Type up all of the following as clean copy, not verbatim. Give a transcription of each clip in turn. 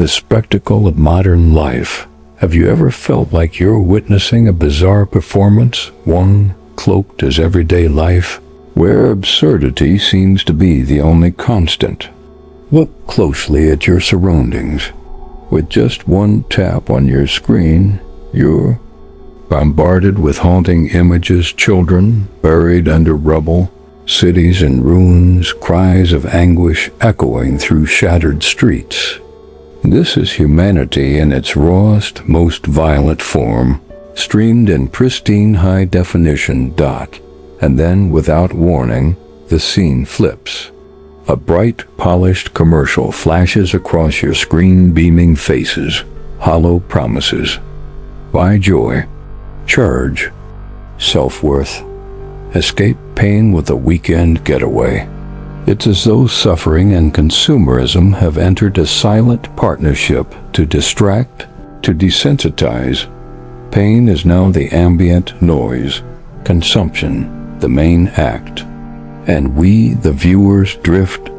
the spectacle of modern life. Have you ever felt like you're witnessing a bizarre performance, one cloaked as everyday life, where absurdity seems to be the only constant? Look closely at your surroundings. With just one tap on your screen, you're bombarded with haunting images: children buried under rubble, cities in ruins, cries of anguish echoing through shattered streets. This is humanity in its rawest, most violent form, streamed in pristine high definition. And then, without warning, the scene flips. A bright, polished commercial flashes across your screen, beaming faces, hollow promises. Buy joy, charge, self-worth, escape pain with a weekend getaway. It's as though suffering and consumerism have entered a silent partnership to distract, to desensitize. Pain is now the ambient noise, consumption the main act. And we, the viewers, drift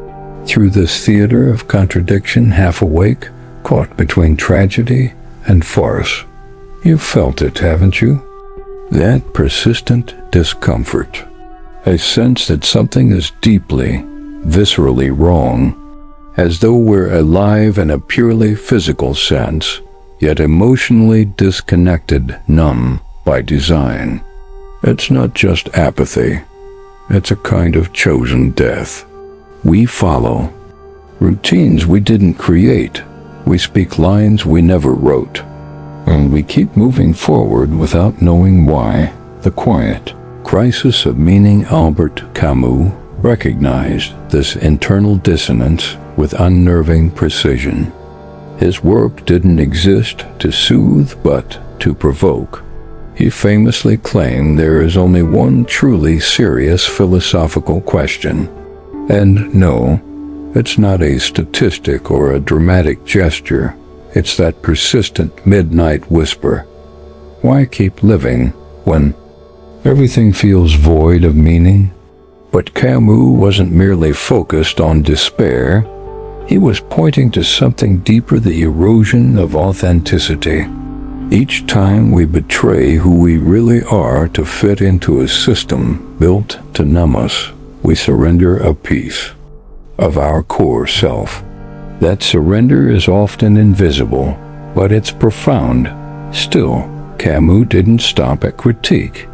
through this theater of contradiction, half awake, caught between tragedy and farce. You've felt it, haven't you? That persistent discomfort. A sense that something is deeply, viscerally wrong, as though we're alive in a purely physical sense, yet emotionally disconnected, numb by design. It's not just apathy. It's a kind of chosen death. We follow routines we didn't create. We speak lines we never wrote. And we keep moving forward without knowing why. The quiet crisis of meaning. Albert Camus recognized this internal dissonance with unnerving precision. His work didn't exist to soothe, but to provoke. He famously claimed there is only one truly serious philosophical question. And no, it's not a statistic or a dramatic gesture. It's that persistent midnight whisper. Why keep living when everything feels void of meaning? But Camus wasn't merely focused on despair. He was pointing to something deeper: the erosion of authenticity. Each time we betray who we really are to fit into a system built to numb us, we surrender a piece of our core self. That surrender is often invisible, but it's profound. Still, Camus didn't stop at critique.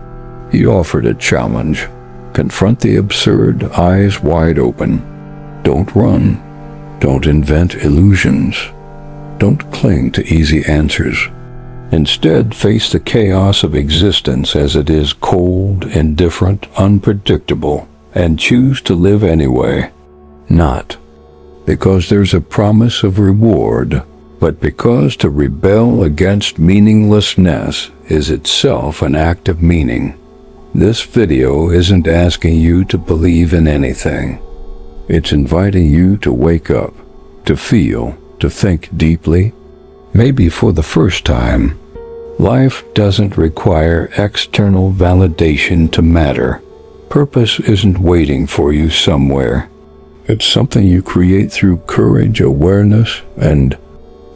He offered a challenge. Confront the absurd, eyes wide open. Don't run. Don't invent illusions. Don't cling to easy answers. Instead, face the chaos of existence as it is: cold, indifferent, unpredictable, and choose to live anyway. Not because there's a promise of reward, but because to rebel against meaninglessness is itself an act of meaning. This video isn't asking you to believe in anything. It's inviting you to wake up, to feel, to think deeply. Maybe for the first time. Life doesn't require external validation to matter. Purpose isn't waiting for you somewhere. It's something you create through courage, awareness, and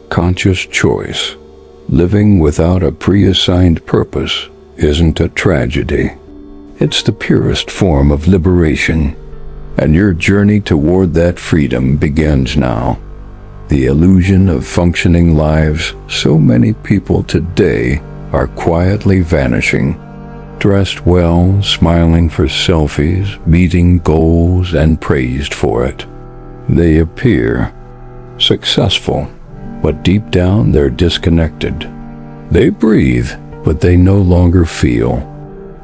conscious choice. Living without a pre-assigned purpose isn't a tragedy. It's the purest form of liberation. And your journey toward that freedom begins now. The illusion of functioning lives. So many people today are quietly vanishing, dressed well, smiling for selfies, meeting goals, and praised for it. They appear successful, but deep down they're disconnected. They breathe, but they no longer feel.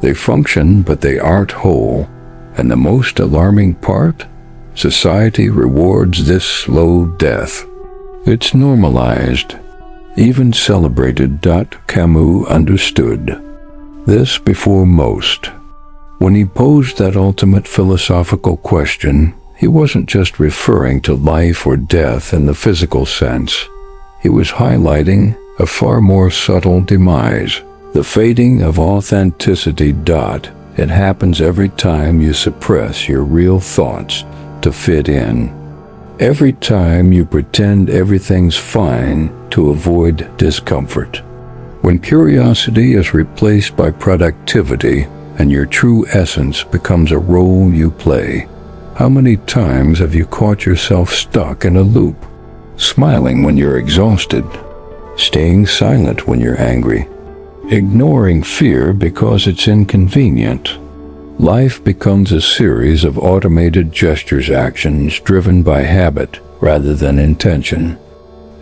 They function, but they aren't whole. And the most alarming part? Society rewards this slow death. It's normalized, even celebrated. Camus understood this before most. When he posed that ultimate philosophical question, he wasn't just referring to life or death in the physical sense. He was highlighting a far more subtle demise, the fading of authenticity. It happens every time you suppress your real thoughts to fit in. Every time you pretend everything's fine to avoid discomfort. When curiosity is replaced by productivity and your true essence becomes a role you play, how many times have you caught yourself stuck in a loop? Smiling when you're exhausted, staying silent when you're angry, ignoring fear because it's inconvenient. Life becomes a series of automated gestures, actions driven by habit rather than intention.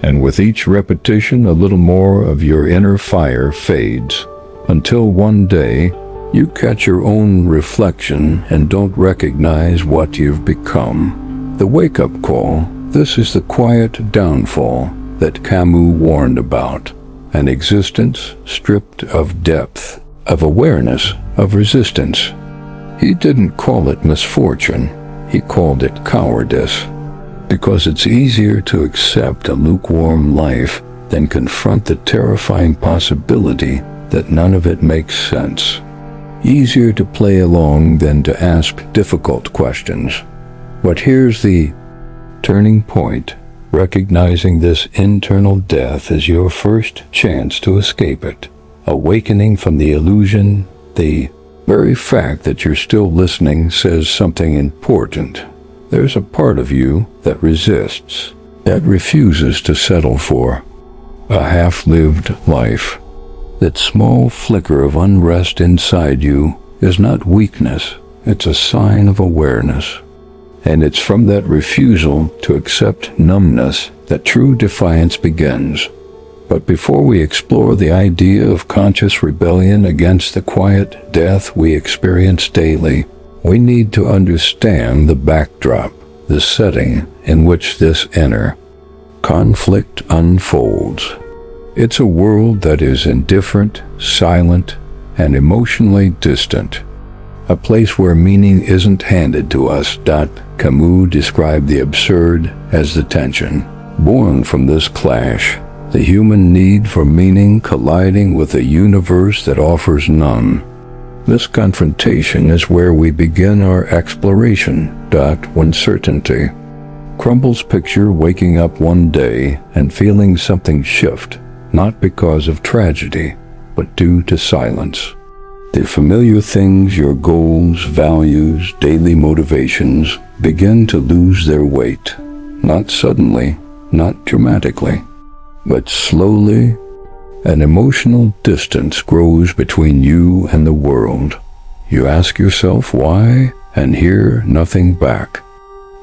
And with each repetition, a little more of your inner fire fades, until one day you catch your own reflection and don't recognize what you've become. The wake-up call. This is the quiet downfall that Camus warned about. An existence stripped of depth, of awareness, of resistance. He didn't call it misfortune, he called it cowardice. Because it's easier to accept a lukewarm life than confront the terrifying possibility that none of it makes sense. Easier to play along than to ask difficult questions. But here's the turning point. Recognizing this internal death is your first chance to escape it. Awakening from the illusion, the very fact that you're still listening says something important. There's a part of you that resists, that refuses to settle for a half-lived life. That small flicker of unrest inside you is not weakness, it's a sign of awareness. And it's from that refusal to accept numbness that true defiance begins. But before we explore the idea of conscious rebellion against the quiet death we experience daily, we need to understand the backdrop, the setting in which this inner conflict unfolds. It's a world that is indifferent, silent, and emotionally distant. A place where meaning isn't handed to us. Camus described the absurd as the tension. Born from this clash, the human need for meaning colliding with a universe that offers none. This confrontation is where we begin our exploration. When certainty crumbles, picture waking up one day and feeling something shift, not because of tragedy, but due to silence. The familiar things, your goals, values, daily motivations, begin to lose their weight. Not suddenly, not dramatically, but slowly. An emotional distance grows between you and the world. You ask yourself why, and hear nothing back.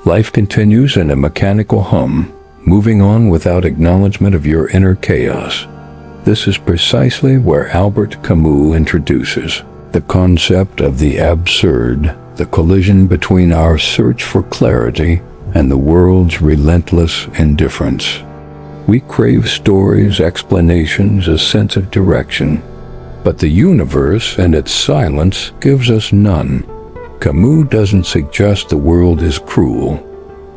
Life continues in a mechanical hum, moving on without acknowledgement of your inner chaos. This is precisely where Albert Camus introduces the concept of the absurd, the collision between our search for clarity and the world's relentless indifference. We crave stories, explanations, a sense of direction, but the universe and its silence gives us none. Camus doesn't suggest the world is cruel.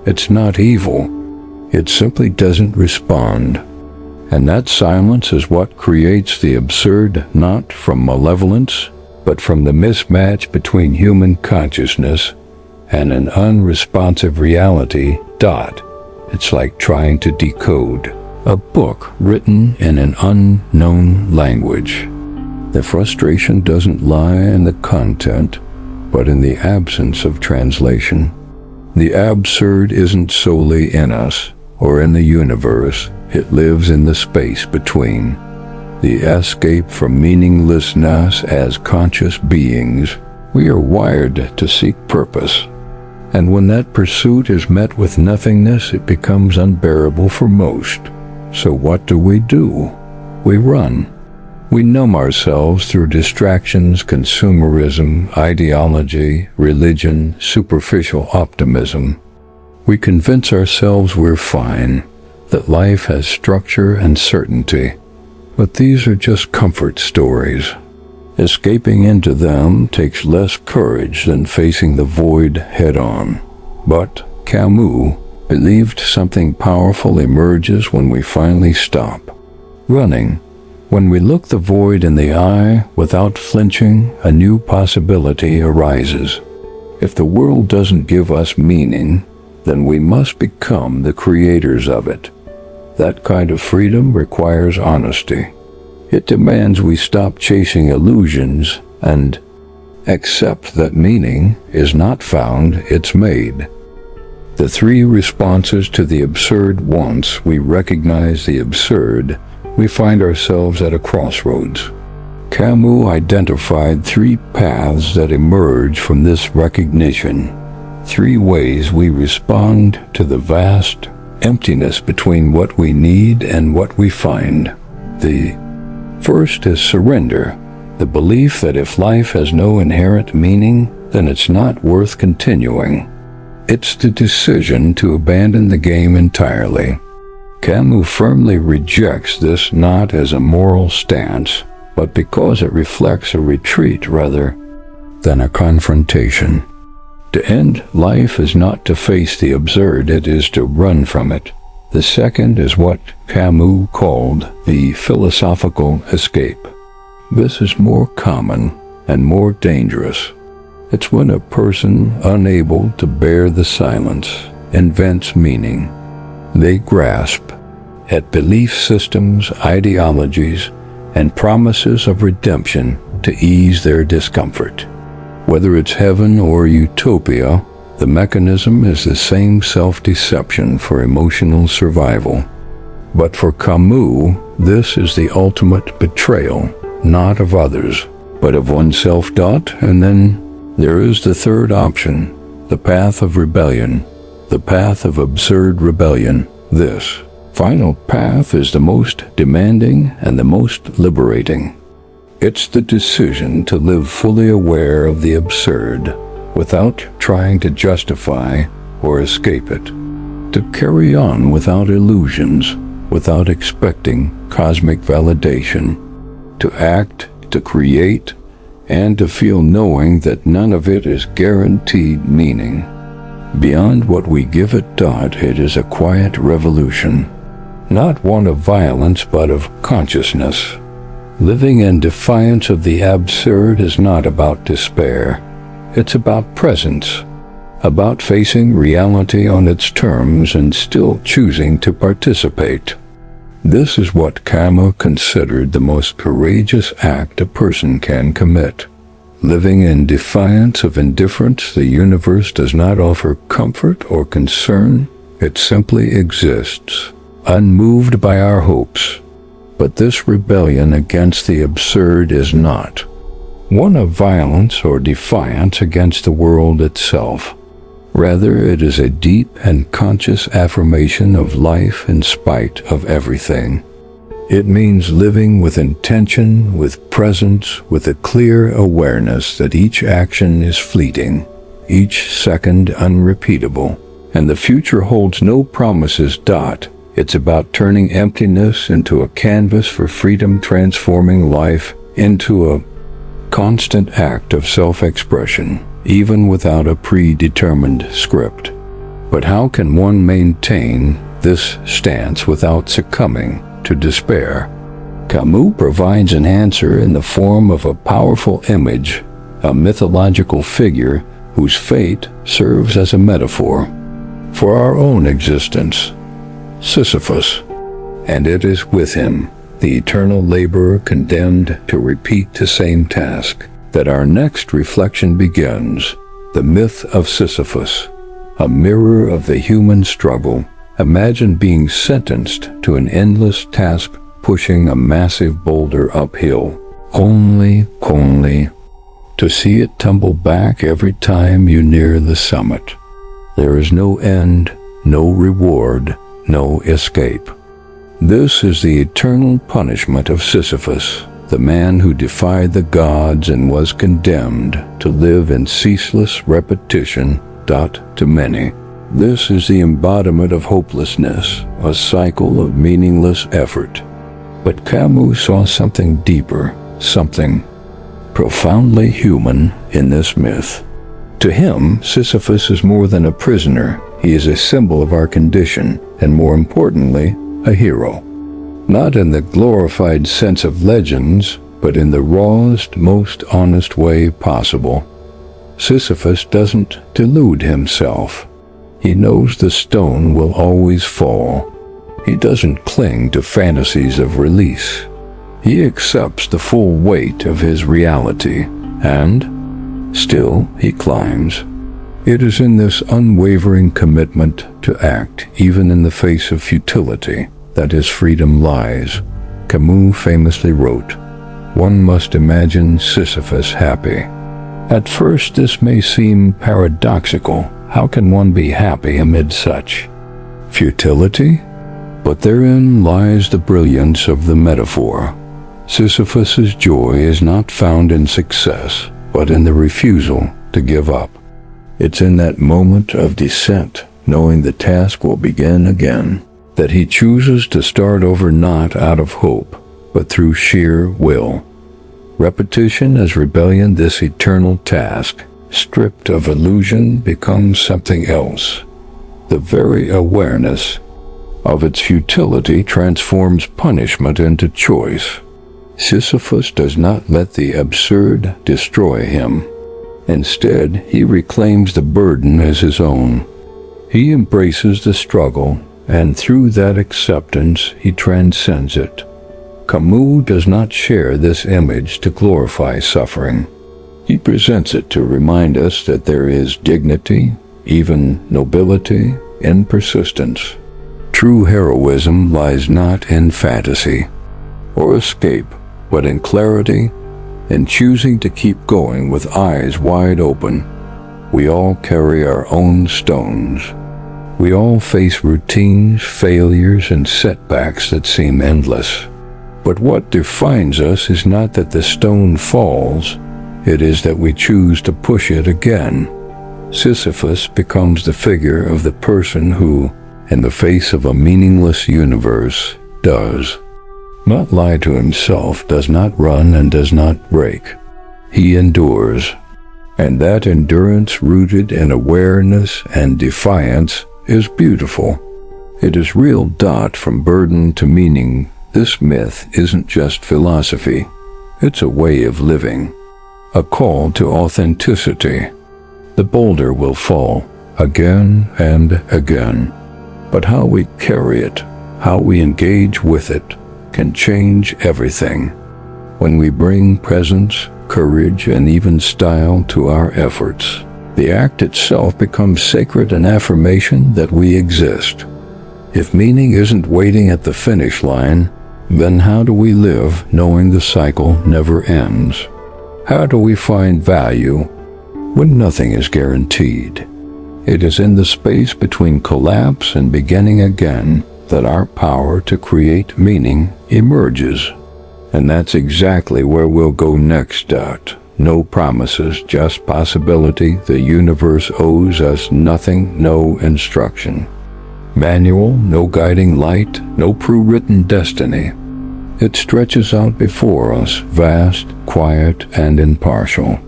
It's not evil. It simply doesn't respond. And that silence is what creates the absurd, not from malevolence, but from the mismatch between human consciousness and an unresponsive reality. It's like trying to decode a book written in an unknown language. The frustration doesn't lie in the content, but in the absence of translation. The absurd isn't solely in us or in the universe. It lives in the space between. The escape from meaninglessness. As conscious beings, we are wired to seek purpose. And when that pursuit is met with nothingness, it becomes unbearable for most. So what do? We run. We numb ourselves through distractions, consumerism, ideology, religion, superficial optimism. We convince ourselves we're fine, that life has structure and certainty. But these are just comfort stories. Escaping into them takes less courage than facing the void head-on. But Camus believed something powerful emerges when we finally stop running. When we look the void in the eye without flinching, a new possibility arises. If the world doesn't give us meaning, then we must become the creators of it. That kind of freedom requires honesty. It demands we stop chasing illusions and accept that meaning is not found, it's made. The three responses to the absurd. Once we recognize the absurd, we find ourselves at a crossroads. Camus identified three paths that emerge from this recognition, three ways we respond to the vast emptiness between what we need and what we find. The first is surrender, the belief that if life has no inherent meaning, then it's not worth continuing. It's the decision to abandon the game entirely. Camus firmly rejects this not as a moral stance, but because it reflects a retreat rather than a confrontation. To end life is not to face the absurd, it is to run from it. The second is what Camus called the philosophical escape. This is more common and more dangerous. It's when a person, unable to bear the silence, invents meaning. They grasp at belief systems, ideologies, and promises of redemption to ease their discomfort. Whether it's heaven or utopia, the mechanism is the same self-deception for emotional survival. But for Camus, this is the ultimate betrayal, not of others, but of oneself. And then there is the third option, the path of rebellion, the path of absurd rebellion. This final path is the most demanding and the most liberating. It's the decision to live fully aware of the absurd, without trying to justify or escape it. To carry on without illusions, without expecting cosmic validation. To act, to create, and to feel knowing that none of it is guaranteed meaning. Beyond what we give it. It is a quiet revolution. Not one of violence, but of consciousness. Living in defiance of the absurd is not about despair. It's about presence, about facing reality on its terms and still choosing to participate. This is what Camus considered the most courageous act a person can commit. Living in defiance of indifference, the universe does not offer comfort or concern. It simply exists, unmoved by our hopes. But this rebellion against the absurd is not one of violence or defiance against the world itself. Rather, it is a deep and conscious affirmation of life in spite of everything. It means living with intention, with presence, with a clear awareness that each action is fleeting, each second unrepeatable, and the future holds no promises. It's about turning emptiness into a canvas for freedom, transforming life into a constant act of self-expression, even without a predetermined script. But how can one maintain this stance without succumbing to despair? Camus provides an answer in the form of a powerful image, a mythological figure whose fate serves as a metaphor for our own existence. Sisyphus, and it is with him, the eternal laborer condemned to repeat the same task, that our next reflection begins. The myth of Sisyphus, a mirror of the human struggle. Imagine being sentenced to an endless task, pushing a massive boulder uphill, only to see it tumble back every time you near the summit. There is no end, no reward, no escape. This is the eternal punishment of Sisyphus, the man who defied the gods and was condemned to live in ceaseless repetition. To many, this is the embodiment of hopelessness, a cycle of meaningless effort. But Camus saw something deeper, something profoundly human in this myth. To him, Sisyphus is more than a prisoner. He is a symbol of our condition, and more importantly, a hero. Not in the glorified sense of legends, but in the rawest, most honest way possible. Sisyphus doesn't delude himself. He knows the stone will always fall. He doesn't cling to fantasies of release. He accepts the full weight of his reality, and still he climbs. It is in this unwavering commitment to act, even in the face of futility, that his freedom lies. Camus famously wrote, "One must imagine Sisyphus happy." At first this may seem paradoxical. How can one be happy amid such futility? But therein lies the brilliance of the metaphor. Sisyphus's joy is not found in success, but in the refusal to give up. It's in that moment of descent, knowing the task will begin again, that he chooses to start over, not out of hope, but through sheer will. Repetition as rebellion, this eternal task, stripped of illusion, becomes something else. The very awareness of its futility transforms punishment into choice. Sisyphus does not let the absurd destroy him. Instead, he reclaims the burden as his own. He embraces the struggle, and through that acceptance, he transcends it. Camus does not share this image to glorify suffering. He presents it to remind us that there is dignity, even nobility, in persistence. True heroism lies not in fantasy or escape, but in clarity, in choosing to keep going with eyes wide open. We all carry our own stones. We all face routines, failures, and setbacks that seem endless. But what defines us is not that the stone falls, it is that we choose to push it again. Sisyphus becomes the figure of the person who, in the face of a meaningless universe, does not lie to himself, does not run, and does not break. He endures. And that endurance, rooted in awareness and defiance, is beautiful. It is real. From burden to meaning, this myth isn't just philosophy. It's a way of living, a call to authenticity. The boulder will fall again and again, but how we carry it, how we engage with it, can change everything. When we bring presence, courage, and even style to our efforts, the act itself becomes sacred, an affirmation that we exist. If meaning isn't waiting at the finish line, then how do we live knowing the cycle never ends? How do we find value when nothing is guaranteed? It is in the space between collapse and beginning again that our power to create meaning emerges. And that's exactly where we'll go next. No promises, just possibility. The universe owes us nothing, no instruction manual, no guiding light, no pre-written destiny. It stretches out before us, vast, quiet, and impartial.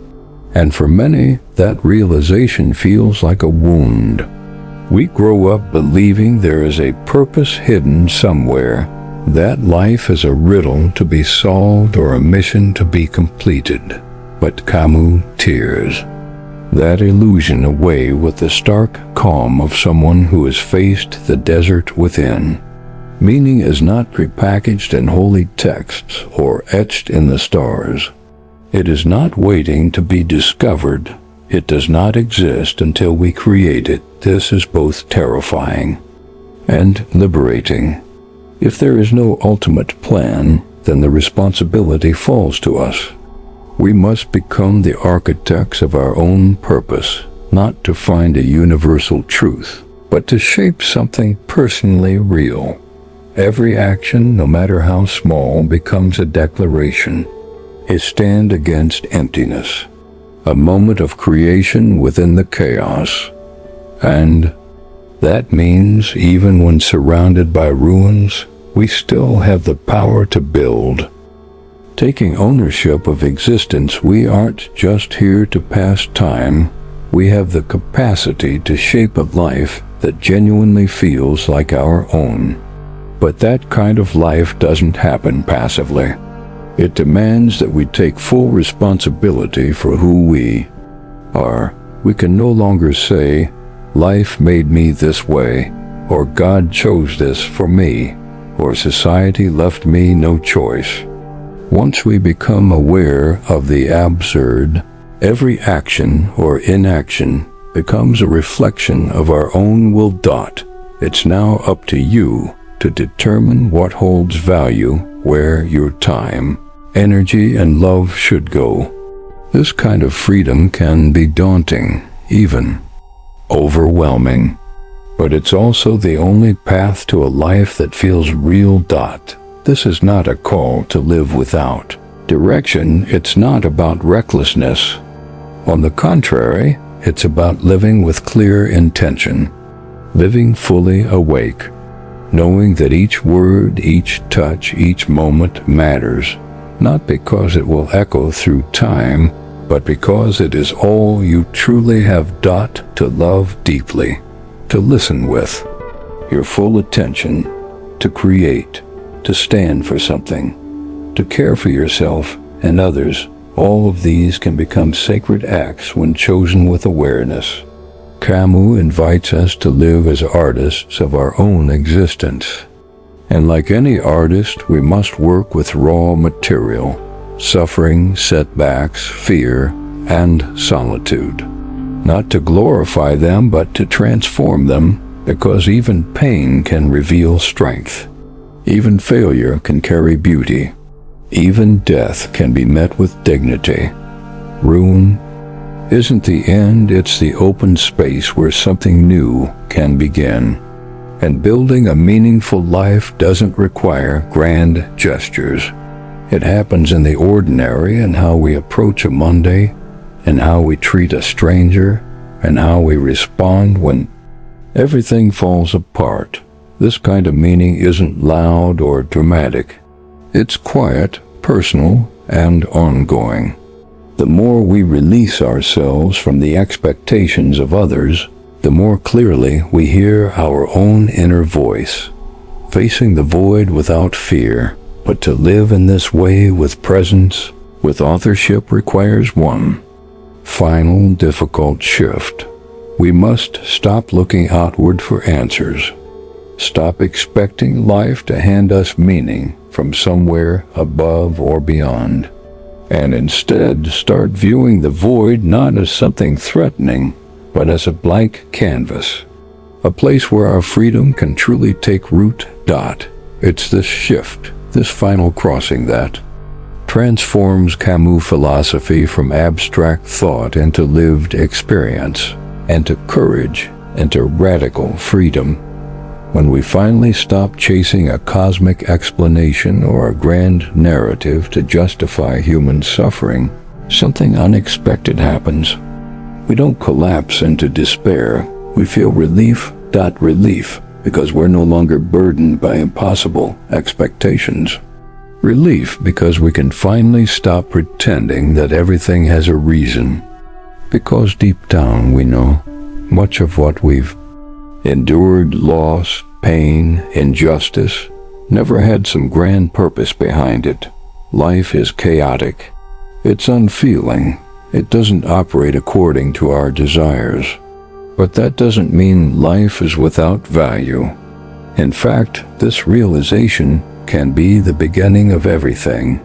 And for many, that realization feels like a wound. We grow up believing there is a purpose hidden somewhere, that life is a riddle to be solved or a mission to be completed. But Camus tears that illusion away with the stark calm of someone who has faced the desert within. Meaning is not prepackaged in holy texts or etched in the stars. It is not waiting to be discovered. It does not exist until we create it. This is both terrifying and liberating. If there is no ultimate plan, then the responsibility falls to us. We must become the architects of our own purpose, not to find a universal truth, but to shape something personally real. Every action, no matter how small, becomes a declaration, a stand against emptiness, a moment of creation within the chaos. And that means even when surrounded by ruins, we still have the power to build. Taking ownership of existence, we aren't just here to pass time. We have the capacity to shape a life that genuinely feels like our own. But that kind of life doesn't happen passively. It demands that we take full responsibility for who we are. We can no longer say, life made me this way, or God chose this for me, or society left me no choice. Once we become aware of the absurd, every action or inaction becomes a reflection of our own will. It's now up to you to determine what holds value, where your time, energy, and love should go. This kind of freedom can be daunting, even overwhelming, but it's also the only path to a life that feels real. This is not a call to live without direction. It's not about recklessness. On the contrary, it's about living with clear intention, living fully awake, knowing that each word, each touch, each moment matters, not because it will echo through time, but because it is all you truly have. To love deeply, to listen with your full attention, to create, to stand for something, to care for yourself and others. All of these can become sacred acts when chosen with awareness. Camus invites us to live as artists of our own existence. And like any artist, we must work with raw material, suffering, setbacks, fear, and solitude. Not to glorify them, but to transform them, because even pain can reveal strength. Even failure can carry beauty. Even death can be met with dignity. Ruin isn't the end, it's the open space where something new can begin. And building a meaningful life doesn't require grand gestures. It happens in the ordinary, in how we approach a Monday, in how we treat a stranger, and how we respond when everything falls apart. This kind of meaning isn't loud or dramatic. It's quiet, personal, and ongoing. The more we release ourselves from the expectations of others, the more clearly we hear our own inner voice, facing the void without fear. But to live in this way with presence, with authorship, requires one final difficult shift. We must stop looking outward for answers. Stop expecting life to hand us meaning from somewhere above or beyond, and instead start viewing the void not as something threatening, but as a blank canvas, a place where our freedom can truly take root. It's this shift, this final crossing, that transforms Camus' philosophy from abstract thought into lived experience, and to courage, into radical freedom. When we finally stop chasing a cosmic explanation or a grand narrative to justify human suffering, something unexpected happens. We don't collapse into despair. We feel relief, because we're no longer burdened by impossible expectations. Relief because we can finally stop pretending that everything has a reason. Because deep down we know much of what we've endured, loss, pain, injustice, never had some grand purpose behind it. Life is chaotic. It's unfeeling. It doesn't operate according to our desires. But that doesn't mean life is without value. In fact, this realization can be the beginning of everything.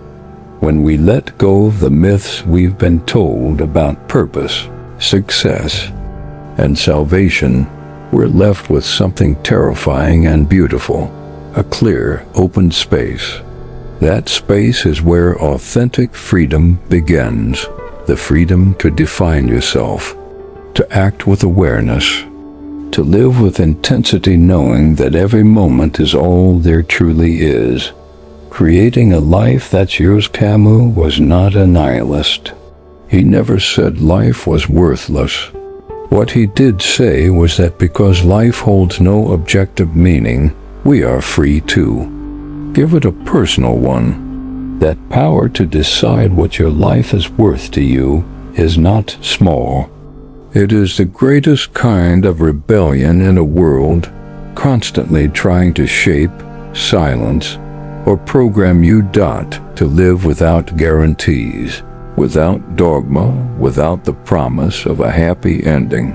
When we let go of the myths we've been told about purpose, success, and salvation, we're left with something terrifying and beautiful, a clear, open space. That space is where authentic freedom begins, the freedom to define yourself, to act with awareness, to live with intensity, knowing that every moment is all there truly is. Creating a life that's yours. Camus was not a nihilist. He never said life was worthless. What he did say was that because life holds no objective meaning, we are free to give it a personal one. That power to decide what your life is worth to you is not small. It is the greatest kind of rebellion in a world constantly trying to shape, silence, or program you. To live without guarantees, without dogma, without the promise of a happy ending.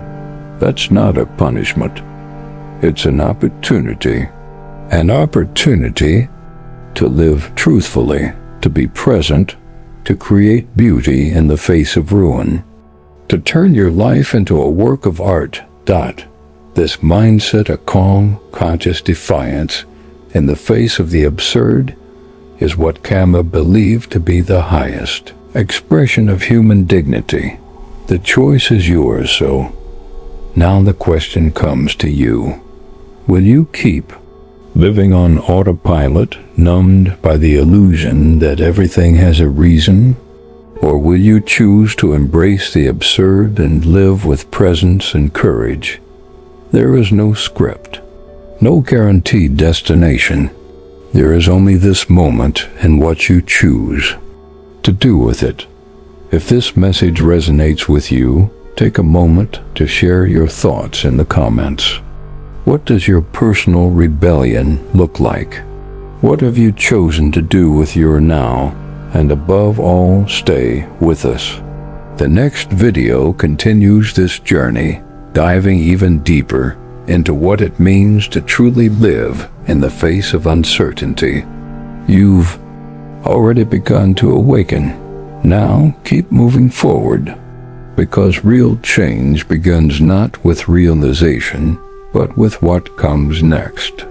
That's not a punishment. It's an opportunity. An opportunity to live truthfully, to be present, to create beauty in the face of ruin, to turn your life into a work of art. This mindset, a calm, conscious defiance in the face of the absurd, is what Kama believed to be the highest expression of human dignity. The choice is yours, so now the question comes to you. Will you keep living on autopilot, numbed by the illusion that everything has a reason? Or will you choose to embrace the absurd and live with presence and courage? There is no script, no guaranteed destination. There is only this moment and what you choose to do with it. If this message resonates with you, take a moment to share your thoughts in the comments. What does your personal rebellion look like? What have you chosen to do with your now? And above all, stay with us. The next video continues this journey, diving even deeper into what it means to truly live in the face of uncertainty. You've already begun to awaken. Now keep moving forward, because real change begins not with realization, but with what comes next.